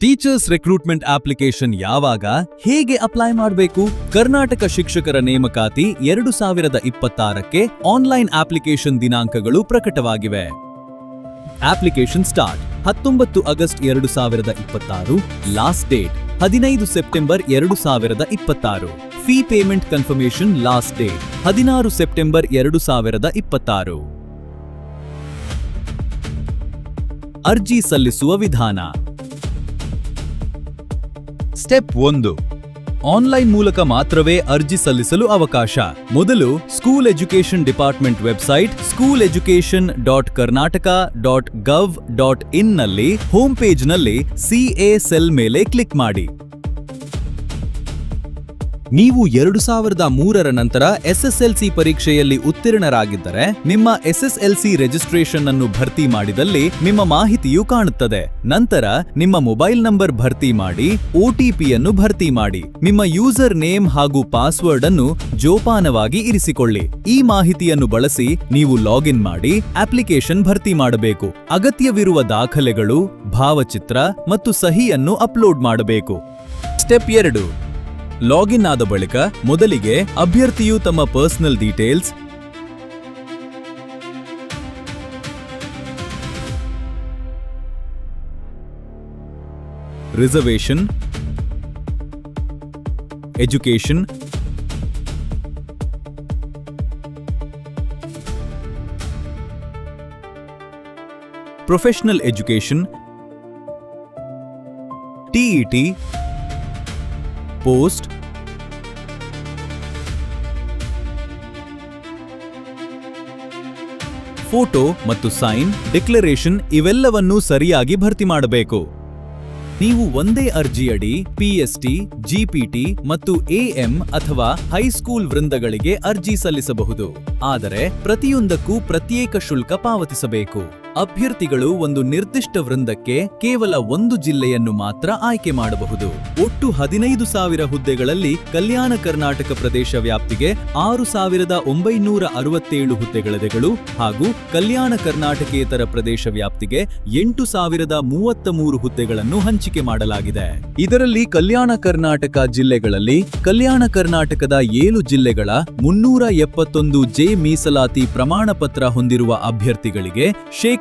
Teachers recruitment application ಯಾವಾಗ ಹೇಗೆ apply ಮಾಡಬೇಕು? ಕರ್ನಾಟಕ ಶಿಕ್ಷಕರ ನೇಮಕಾತಿ 2026ಕ್ಕೆ ಆನ್ಲೈನ್ ಅಪ್ಲಿಕೇಶನ್ ದಿನಾಂಕಗಳು ಪ್ರಕಟವಾಗಿವೆ. Application start 19 August 2026, last date 15 September 2026. Fee payment confirmation last date 16 September 2026. ಅರ್ಜಿ ಸಲ್ಲಿಸುವ ವಿಧಾನ. ಸ್ಟೆಪ್ 1. ಆನ್ಲೈನ್ ಮೂಲಕ ಮಾತ್ರವೇ ಅರ್ಜಿ ಸಲ್ಲಿಸಲು ಅವಕಾಶ. ಮೊದಲು school education department website schooleducation.karnataka.gov.in ನಲ್ಲಿ ಹೋಮ್ ಪೇಜ್ನಲ್ಲಿ CA ಸೆಲ್ ಮೇಲೆ ಕ್ಲಿಕ್ ಮಾಡಿ. ನೀವು 2003ರ ನಂತರ SSLC ಪರೀಕ್ಷೆಯಲ್ಲಿ ಉತ್ತೀರ್ಣರಾಗಿದ್ದರೆ ನಿಮ್ಮ SSLC ರಿಜಿಸ್ಟ್ರೇಷನ್ ಅನ್ನು ಭರ್ತಿ ಮಾಡಿದಲ್ಲಿ ನಿಮ್ಮ ಮಾಹಿತಿಯು ಕಾಣುತ್ತದೆ. ನಂತರ ನಿಮ್ಮ ಮೊಬೈಲ್ ನಂಬರ್ ಭರ್ತಿ ಮಾಡಿ OTP ಯನ್ನು ಭರ್ತಿ ಮಾಡಿ. ನಿಮ್ಮ ಯೂಸರ್ ನೇಮ್ ಹಾಗೂ ಪಾಸ್ವರ್ಡ್ ಅನ್ನು ಜೋಪಾನವಾಗಿ ಇರಿಸಿಕೊಳ್ಳಿ. ಈ ಮಾಹಿತಿಯನ್ನು ಬಳಸಿ ನೀವು ಲಾಗಿನ್ ಮಾಡಿ ಅಪ್ಲಿಕೇಶನ್ ಭರ್ತಿ ಮಾಡಬೇಕು. ಅಗತ್ಯವಿರುವ ದಾಖಲೆಗಳು, ಭಾವಚಿತ್ರ ಮತ್ತು ಸಹಿಯನ್ನು ಅಪ್ಲೋಡ್ ಮಾಡಬೇಕು. ಸ್ಟೆಪ್ 2. ಲಾಗಿನ್ ಆದ ಬಳಿಕ ಮೊದಲಿಗೆ ಅಭ್ಯರ್ಥಿಯು ತಮ್ಮ personal details, reservation, education, professional education, TET, post, photo ಮತ್ತು ಸೈನ್, ಡಿಕ್ಲರೇಷನ್ ಇವೆಲ್ಲವನ್ನೂ ಸರಿಯಾಗಿ ಭರ್ತಿ ಮಾಡಬೇಕು. ನೀವು ಒಂದೇ ಅರ್ಜಿಯಡಿ PST, GPT ಮತ್ತು AM ಅಥವಾ ಹೈಸ್ಕೂಲ್ ವೃಂದಗಳಿಗೆ ಅರ್ಜಿ ಸಲ್ಲಿಸಬಹುದು. ಆದರೆ ಪ್ರತಿಯೊಂದಕ್ಕೂ ಪ್ರತ್ಯೇಕ ಶುಲ್ಕ ಪಾವತಿಸಬೇಕು. ಅಭ್ಯರ್ಥಿಗಳು ಒಂದು ನಿರ್ದಿಷ್ಟ ವೃಂದಕ್ಕೆ ಕೇವಲ ಒಂದು ಜಿಲ್ಲೆಯನ್ನು ಮಾತ್ರ ಆಯ್ಕೆ ಮಾಡಬಹುದು. ಒಟ್ಟು 15,000 ಹುದ್ದೆಗಳಲ್ಲಿ ಕಲ್ಯಾಣ ಕರ್ನಾಟಕ ಪ್ರದೇಶ ವ್ಯಾಪ್ತಿಗೆ 6,967 ಹುದ್ದೆಗಳಿದೆಗಳು ಹಾಗೂ ಕಲ್ಯಾಣ ಕರ್ನಾಟಕೇತರ ಪ್ರದೇಶ ವ್ಯಾಪ್ತಿಗೆ 8,033 ಹುದ್ದೆಗಳನ್ನು ಹಂಚಿಕೆ ಮಾಡಲಾಗಿದೆ. ಇದರಲ್ಲಿ ಕಲ್ಯಾಣ ಕರ್ನಾಟಕ ಜಿಲ್ಲೆಗಳಲ್ಲಿ ಕಲ್ಯಾಣ ಕರ್ನಾಟಕದ 7 ಜಿಲ್ಲೆಗಳ 371 ಜೆ ಮೀಸಲಾತಿ ಪ್ರಮಾಣ ಪತ್ರ ಹೊಂದಿರುವ ಅಭ್ಯರ್ಥಿಗಳಿಗೆ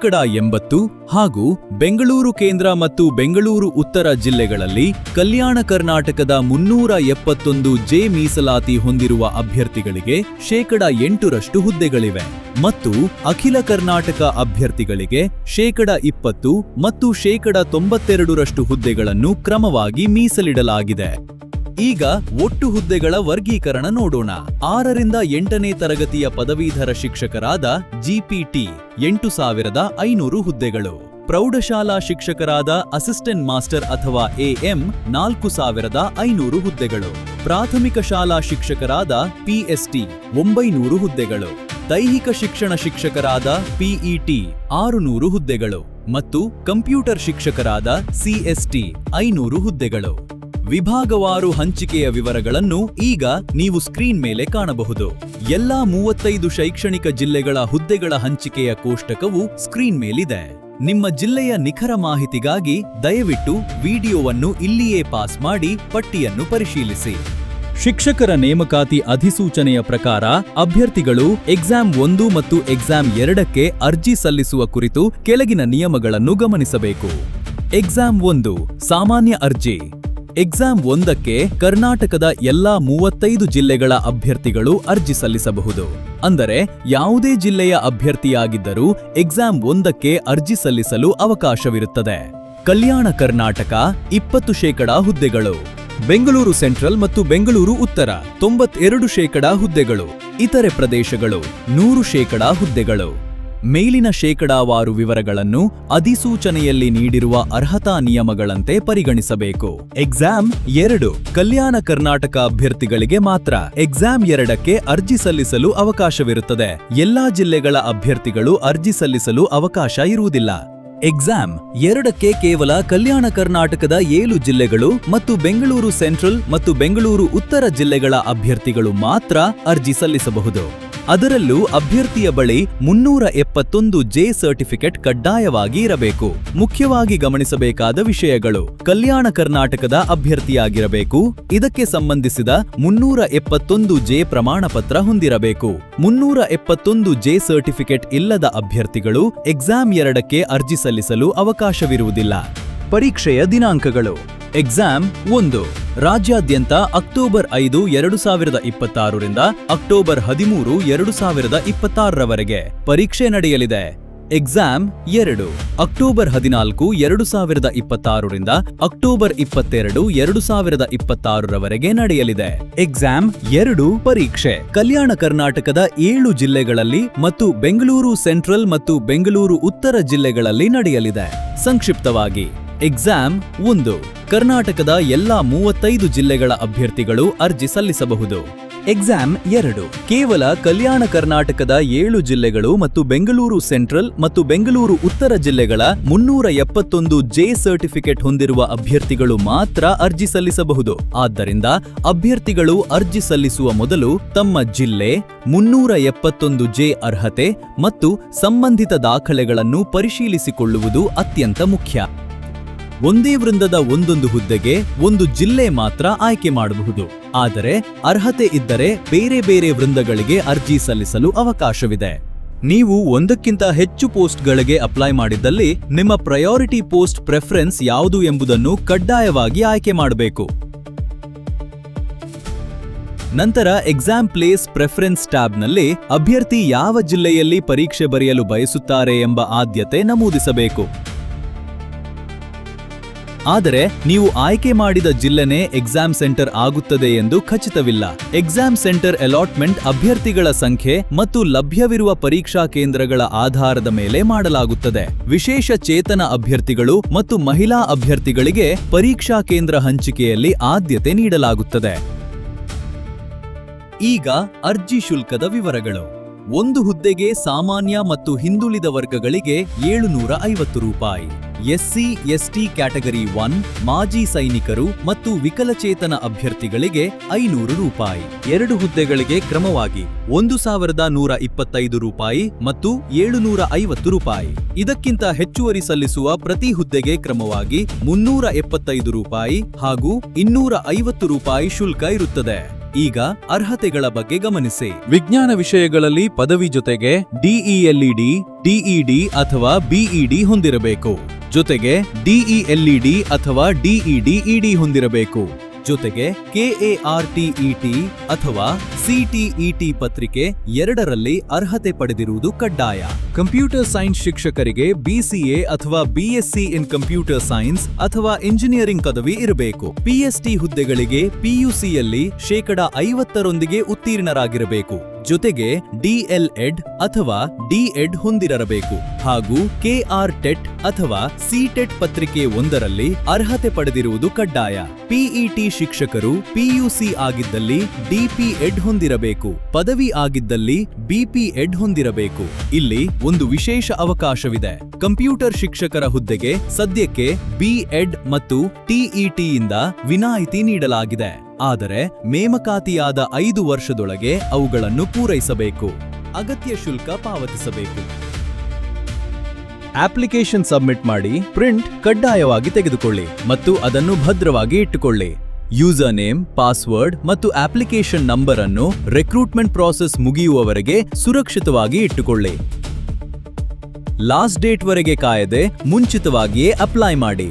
80% ಹಾಗೂ ಬೆಂಗಳೂರು ಕೇಂದ್ರ ಮತ್ತು ಬೆಂಗಳೂರು ಉತ್ತರ ಜಿಲ್ಲೆಗಳಲ್ಲಿ ಕಲ್ಯಾಣ ಕರ್ನಾಟಕದ 371 ಜೆ ಮೀಸಲಾತಿ ಹೊಂದಿರುವ ಅಭ್ಯರ್ಥಿಗಳಿಗೆ 8% ಹುದ್ದೆಗಳಿವೆ ಮತ್ತು ಅಖಿಲ ಕರ್ನಾಟಕ ಅಭ್ಯರ್ಥಿಗಳಿಗೆ 20% ಮತ್ತು 92% ಹುದ್ದೆಗಳನ್ನು ಕ್ರಮವಾಗಿ ಮೀಸಲಿಡಲಾಗಿದೆ. ಈಗ ಒಟ್ಟು ಹುದ್ದೆಗಳ ವರ್ಗೀಕರಣ ನೋಡೋಣ. 6ರಿಂದ 8ನೇ ತರಗತಿಯ ಪದವೀಧರ ಶಿಕ್ಷಕರಾದ GPT 8,500 ಹುದ್ದೆಗಳು. ಪ್ರೌಢಶಾಲಾ ಶಿಕ್ಷಕರಾದ ಅಸಿಸ್ಟೆಂಟ್ ಮಾಸ್ಟರ್ ಅಥವಾ AM 4,500 ಹುದ್ದೆಗಳು. ಪ್ರಾಥಮಿಕ ಶಾಲಾ ಶಿಕ್ಷಕರಾದ PST 900 ಹುದ್ದೆಗಳು. ದೈಹಿಕ ಶಿಕ್ಷಣ ಶಿಕ್ಷಕರಾದ PET 600 ಹುದ್ದೆಗಳು ಮತ್ತು ಕಂಪ್ಯೂಟರ್ ಶಿಕ್ಷಕರಾದ CST 500 ಹುದ್ದೆಗಳು. ವಿಭಾಗವಾರು ಹಂಚಿಕೆಯ ವಿವರಗಳನ್ನು ಈಗ ನೀವು ಸ್ಕ್ರೀನ್ ಮೇಲೆ ಕಾಣಬಹುದು. ಎಲ್ಲಾ 35 ಶೈಕ್ಷಣಿಕ ಜಿಲ್ಲೆಗಳ ಹುದ್ದೆಗಳ ಹಂಚಿಕೆಯ ಕೋಷ್ಟಕವು ಸ್ಕ್ರೀನ್ ಮೇಲಿದೆ. ನಿಮ್ಮ ಜಿಲ್ಲೆಯ ನಿಖರ ಮಾಹಿತಿಗಾಗಿ ದಯವಿಟ್ಟು ವಿಡಿಯೋವನ್ನು ಇಲ್ಲಿಯೇ ಪಾಸ್ ಮಾಡಿ ಪಟ್ಟಿಯನ್ನು ಪರಿಶೀಲಿಸಿ. ಶಿಕ್ಷಕರ ನೇಮಕಾತಿ ಅಧಿಸೂಚನೆಯ ಪ್ರಕಾರ ಅಭ್ಯರ್ಥಿಗಳು ಎಕ್ಸಾಮ್ 1 ಮತ್ತು ಎಕ್ಸಾಮ್ 2ಕ್ಕೆ ಅರ್ಜಿ ಸಲ್ಲಿಸುವ ಕುರಿತು ಕೆಳಗಿನ ನಿಯಮಗಳನ್ನು ಗಮನಿಸಬೇಕು. ಎಕ್ಸಾಮ್ 1 ಸಾಮಾನ್ಯ ಅರ್ಜಿ. ಎಕ್ಸಾಮ್ 1ಕ್ಕೆ ಕರ್ನಾಟಕದ ಎಲ್ಲಾ 35 ಜಿಲ್ಲೆಗಳ ಅಭ್ಯರ್ಥಿಗಳು ಅರ್ಜಿ ಸಲ್ಲಿಸಬಹುದು. ಅಂದರೆ ಯಾವುದೇ ಜಿಲ್ಲೆಯ ಅಭ್ಯರ್ಥಿಯಾಗಿದ್ದರೂ ಎಕ್ಸಾಮ್ 1ಕ್ಕೆ ಅರ್ಜಿ ಸಲ್ಲಿಸಲು ಅವಕಾಶವಿರುತ್ತದೆ. ಕಲ್ಯಾಣ ಕರ್ನಾಟಕ 20% ಹುದ್ದೆಗಳು. ಬೆಂಗಳೂರು ಸೆಂಟ್ರಲ್ ಮತ್ತು ಬೆಂಗಳೂರು ಉತ್ತರ 92% ಹುದ್ದೆಗಳು. ಇತರೆ ಪ್ರದೇಶಗಳು 100% ಹುದ್ದೆಗಳು. ಮೇಲಿನ ಶೇಕಡಾವಾರು ವಿವರಗಳನ್ನು ಅಧಿಸೂಚನೆಯಲ್ಲಿ ನೀಡಿರುವ ಅರ್ಹತಾ ನಿಯಮಗಳಂತೆ ಪರಿಗಣಿಸಬೇಕು. ಎಕ್ಸಾಮ್ 2 ಕಲ್ಯಾಣ ಕರ್ನಾಟಕ ಅಭ್ಯರ್ಥಿಗಳಿಗೆ ಮಾತ್ರ. ಎಕ್ಸಾಮ್ 2ಕ್ಕೆ ಅರ್ಜಿ ಸಲ್ಲಿಸಲು ಅವಕಾಶವಿರುತ್ತದೆ. ಎಲ್ಲಾ ಜಿಲ್ಲೆಗಳ ಅಭ್ಯರ್ಥಿಗಳು ಅರ್ಜಿ ಸಲ್ಲಿಸಲು ಅವಕಾಶ ಇರುವುದಿಲ್ಲ. ಎಕ್ಸಾಮ್ 2ಕ್ಕೆ ಕೇವಲ ಕಲ್ಯಾಣ ಕರ್ನಾಟಕದ 7 ಜಿಲ್ಲೆಗಳು ಮತ್ತು ಬೆಂಗಳೂರು ಸೆಂಟ್ರಲ್ ಮತ್ತು ಬೆಂಗಳೂರು ಉತ್ತರ ಜಿಲ್ಲೆಗಳ ಅಭ್ಯರ್ಥಿಗಳು ಮಾತ್ರ ಅರ್ಜಿ ಸಲ್ಲಿಸಬಹುದು. ಅದರಲ್ಲೂ ಅಭ್ಯರ್ಥಿಯ ಬಳಿ 371 ಸರ್ಟಿಫಿಕೇಟ್ ಕಡ್ಡಾಯವಾಗಿ ಇರಬೇಕು. ಮುಖ್ಯವಾಗಿ ಗಮನಿಸಬೇಕಾದ ವಿಷಯಗಳು: ಕಲ್ಯಾಣ ಕರ್ನಾಟಕದ ಅಭ್ಯರ್ಥಿಯಾಗಿರಬೇಕು. ಇದಕ್ಕೆ ಸಂಬಂಧಿಸಿದ 371 ಪ್ರಮಾಣಪತ್ರ ಹೊಂದಿರಬೇಕು. 371 ಸರ್ಟಿಫಿಕೇಟ್ ಇಲ್ಲದ ಅಭ್ಯರ್ಥಿಗಳು ಎಕ್ಸಾಮ್ 2ಕ್ಕೆ ಅರ್ಜಿ ಸಲ್ಲಿಸಲು ಅವಕಾಶವಿರುವುದಿಲ್ಲ. ಪರೀಕ್ಷೆಯ ದಿನಾಂಕಗಳು: ಎಕ್ಸಾಮ್ 1 ರಾಜ್ಯಾದ್ಯಂತ ಅಕ್ಟೋಬರ್ 5, 2026 ರಿಂದ ಅಕ್ಟೋಬರ್ 13, 2026 ರವರೆಗೆ ಪರೀಕ್ಷೆ ನಡೆಯಲಿದೆ. ಎಕ್ಸಾಮ್ 2 ಅಕ್ಟೋಬರ್ 14, 2026 ರಿಂದ ಅಕ್ಟೋಬರ್ 22, 2026 ರವರೆಗೆ ನಡೆಯಲಿದೆ. ಎಕ್ಸಾಮ್ 2 ಪರೀಕ್ಷೆ ಕಲ್ಯಾಣ ಕರ್ನಾಟಕದ 7 ಜಿಲ್ಲೆಗಳಲ್ಲಿ ಮತ್ತು ಬೆಂಗಳೂರು ಸೆಂಟ್ರಲ್ ಮತ್ತು ಬೆಂಗಳೂರು ಉತ್ತರ ಜಿಲ್ಲೆಗಳಲ್ಲಿ ನಡೆಯಲಿದೆ. ಸಂಕ್ಷಿಪ್ತವಾಗಿ, ಎಕ್ಸಾಮ್ 1 ಕರ್ನಾಟಕದ ಎಲ್ಲಾ 35 ಜಿಲ್ಲೆಗಳ ಅಭ್ಯರ್ಥಿಗಳು ಅರ್ಜಿ ಸಲ್ಲಿಸಬಹುದು. ಎಕ್ಸಾಮ್ 2 ಕೇವಲ ಕಲ್ಯಾಣ ಕರ್ನಾಟಕದ 7 ಜಿಲ್ಲೆಗಳು ಮತ್ತು ಬೆಂಗಳೂರು ಸೆಂಟ್ರಲ್ ಮತ್ತು ಬೆಂಗಳೂರು ಉತ್ತರ ಜಿಲ್ಲೆಗಳ 371 ಸರ್ಟಿಫಿಕೇಟ್ ಹೊಂದಿರುವ ಅಭ್ಯರ್ಥಿಗಳು ಮಾತ್ರ ಅರ್ಜಿ ಸಲ್ಲಿಸಬಹುದು. ಆದ್ದರಿಂದ ಅಭ್ಯರ್ಥಿಗಳು ಅರ್ಜಿ ಸಲ್ಲಿಸುವ ಮೊದಲು ತಮ್ಮ ಜಿಲ್ಲೆ, 371 ಅರ್ಹತೆ ಮತ್ತು ಸಂಬಂಧಿತ ದಾಖಲೆಗಳನ್ನು ಪರಿಶೀಲಿಸಿಕೊಳ್ಳುವುದು ಅತ್ಯಂತ ಮುಖ್ಯ. ಒಂದೇ ವೃಂದದ ಒಂದೊಂದು ಹುದ್ದೆಗೆ ಒಂದು ಜಿಲ್ಲೆ ಮಾತ್ರ ಆಯ್ಕೆ ಮಾಡಬಹುದು. ಆದರೆ ಅರ್ಹತೆ ಇದ್ದರೆ ಬೇರೆ ಬೇರೆ ವೃಂದಗಳಿಗೆ ಅರ್ಜಿ ಸಲ್ಲಿಸಲು ಅವಕಾಶವಿದೆ. ನೀವು ಒಂದಕ್ಕಿಂತ ಹೆಚ್ಚು ಪೋಸ್ಟ್ಗಳಿಗೆ ಅಪ್ಲೈ ಮಾಡಿದ್ದಲ್ಲಿ ನಿಮ್ಮ ಪ್ರಯಾರಿಟಿ ಪೋಸ್ಟ್ ಪ್ರೆಫರೆನ್ಸ್ ಯಾವುದು ಎಂಬುದನ್ನು ಕಡ್ಡಾಯವಾಗಿ ಆಯ್ಕೆ ಮಾಡಬೇಕು. ನಂತರ ಎಕ್ಸಾಮ್ ಪ್ಲೇಸ್ ಪ್ರೆಫರೆನ್ಸ್ ಟ್ಯಾಬ್ನಲ್ಲಿ ಅಭ್ಯರ್ಥಿ ಯಾವ ಜಿಲ್ಲೆಯಲ್ಲಿ ಪರೀಕ್ಷೆ ಬರೆಯಲು ಬಯಸುತ್ತಾರೆ ಎಂಬ ಆದ್ಯತೆ ನಮೂದಿಸಬೇಕು. ಆದರೆ ನೀವು ಆಯ್ಕೆ ಮಾಡಿದ ಜಿಲ್ಲೆನೇ ಎಕ್ಸಾಮ್ ಸೆಂಟರ್ ಆಗುತ್ತದೆ ಎಂದು ಖಚಿತವಿಲ್ಲ. ಎಕ್ಸಾಮ್ ಸೆಂಟರ್ ಅಲಾಟ್ಮೆಂಟ್ ಅಭ್ಯರ್ಥಿಗಳ ಸಂಖ್ಯೆ ಮತ್ತು ಲಭ್ಯವಿರುವ ಪರೀಕ್ಷಾ ಕೇಂದ್ರಗಳ ಆಧಾರದ ಮೇಲೆ ಮಾಡಲಾಗುತ್ತದೆ. ವಿಶೇಷ ಚೇತನ ಅಭ್ಯರ್ಥಿಗಳು ಮತ್ತು ಮಹಿಳಾ ಅಭ್ಯರ್ಥಿಗಳಿಗೆ ಪರೀಕ್ಷಾ ಕೇಂದ್ರ ಹಂಚಿಕೆಯಲ್ಲಿ ಆದ್ಯತೆ ನೀಡಲಾಗುತ್ತದೆ. ಈಗ ಅರ್ಜಿ ಶುಲ್ಕದ ವಿವರಗಳು. ಒಂದು ಹುದ್ದೆಗೆ ಸಾಮಾನ್ಯ ಮತ್ತು ಹಿಂದುಳಿದ ವರ್ಗಗಳಿಗೆ 750 ರೂಪಾಯಿ. ಎಸ್ಸಿ, ಎಸ್ಟಿ ಕ್ಯಾಟಗರಿ 1, ಮಾಜಿ ಸೈನಿಕರು ಮತ್ತು ವಿಕಲಚೇತನ ಅಭ್ಯರ್ಥಿಗಳಿಗೆ 500 ರೂಪಾಯಿ. 2 ಹುದ್ದೆಗಳಿಗೆ ಕ್ರಮವಾಗಿ 1125 ರೂಪಾಯಿ ಮತ್ತು 750 ರೂಪಾಯಿ. ಇದಕ್ಕಿಂತ ಹೆಚ್ಚುವರಿ ಸಲ್ಲಿಸುವ ಪ್ರತಿ ಹುದ್ದೆಗೆ ಕ್ರಮವಾಗಿ 375 ರೂಪಾಯಿ ಹಾಗೂ 250 ರೂಪಾಯಿ ಶುಲ್ಕ ಇರುತ್ತದೆ. ಈಗ ಅರ್ಹತೆಗಳ ಬಗ್ಗೆ ಗಮನಿಸಿ. ವಿಜ್ಞಾನ ವಿಷಯಗಳಲ್ಲಿ ಪದವಿ ಜೊತೆಗೆ ಡಿಇಎಲ್ಇಡಿ, ಡಿಇಡಿ ಅಥವಾ ಬಿಇಡಿ ಹೊಂದಿರಬೇಕು. ಜೊತೆಗೆ ಡಿಇಎಲ್ಇಡಿ ಅಥವಾ ಡಿಇಡಿಇಡಿ ಹೊಂದಿರಬೇಕು. ಜೊತೆಗೆ ಕೆಎಆರ್ಟಿಇಟಿ ಅಥವಾ ಸಿಟಿಇಟಿ ಪತ್ರಿಕೆ 2ರಲ್ಲಿ ಅರ್ಹತೆ ಪಡೆದಿರುವುದು ಕಡ್ಡಾಯ. ಕಂಪ್ಯೂಟರ್ ಸೈನ್ಸ್ ಶಿಕ್ಷಕರಿಗೆ ಬಿಸಿಎ ಅಥವಾ ಬಿಎಸ್ಸಿ ಇನ್ ಕಂಪ್ಯೂಟರ್ ಸೈನ್ಸ್ ಅಥವಾ ಇಂಜಿನಿಯರಿಂಗ್ ಪದವಿ ಇರಬೇಕು. ಪಿಎಸ್ಟಿ ಹುದ್ದೆಗಳಿಗೆ ಪಿಯುಸಿಯಲ್ಲಿ 50% ಉತ್ತೀರ್ಣರಾಗಿರಬೇಕು. ಜೊತೆಗೆ ಡಿಎಲ್ಎಡ್ ಅಥವಾ ಡಿಎಡ್ ಹೊಂದಿರಬೇಕು ಹಾಗೂ ಕೆಆರ್ ಟೆಟ್ ಅಥವಾ ಸಿಟೆಟ್ ಪತ್ರಿಕೆ 1ರಲ್ಲಿ ಅರ್ಹತೆ ಪಡೆದಿರುವುದು ಕಡ್ಡಾಯ. ಪಿಇಟಿ ಶಿಕ್ಷಕರು ಪಿಯುಸಿ ಆಗಿದ್ದಲ್ಲಿ ಡಿಪಿಎಡ್ ಹೊಂದಿರಬೇಕು. ಪದವಿ ಆಗಿದ್ದಲ್ಲಿ ಬಿಪಿಎಡ್ ಹೊಂದಿರಬೇಕು. ಇಲ್ಲಿ ಒಂದು ವಿಶೇಷ ಅವಕಾಶವಿದೆ. ಕಂಪ್ಯೂಟರ್ ಶಿಕ್ಷಕರ ಹುದ್ದೆಗೆ ಸದ್ಯಕ್ಕೆ ಬಿಎಡ್ ಮತ್ತು ಟಿಇಟಿಯಿಂದ ವಿನಾಯಿತಿ ನೀಡಲಾಗಿದೆ. ಆದರೆ ನೇಮಕಾತಿಯಾದ 5 ವರ್ಷದೊಳಗೆ ಅವುಗಳನ್ನು ಪೂರೈಸಬೇಕು. ಅಗತ್ಯ ಶುಲ್ಕ ಪಾವತಿಸಬೇಕು. ಅಪ್ಲಿಕೇಶನ್ ಸಬ್ಮಿಟ್ ಮಾಡಿ ಪ್ರಿಂಟ್ ಕಡ್ಡಾಯವಾಗಿ ತೆಗೆದುಕೊಳ್ಳಿ ಮತ್ತು ಅದನ್ನು ಭದ್ರವಾಗಿ ಇಟ್ಟುಕೊಳ್ಳಿ. ಯೂಸರ್ ನೇಮ್, ಪಾಸ್ವರ್ಡ್ ಮತ್ತು ಅಪ್ಲಿಕೇಶನ್ ನಂಬರ್ ಅನ್ನು ರಿಕ್ರೂಟ್ಮೆಂಟ್ ಪ್ರಾಸೆಸ್ ಮುಗಿಯುವವರೆಗೆ ಸುರಕ್ಷಿತವಾಗಿ ಇಟ್ಟುಕೊಳ್ಳಿ. ಲಾಸ್ಟ್ ಡೇಟ್ ವರೆಗೆ ಕಾಯದೆ ಮುಂಚಿತವಾಗಿಯೇ ಅಪ್ಲೈ ಮಾಡಿ.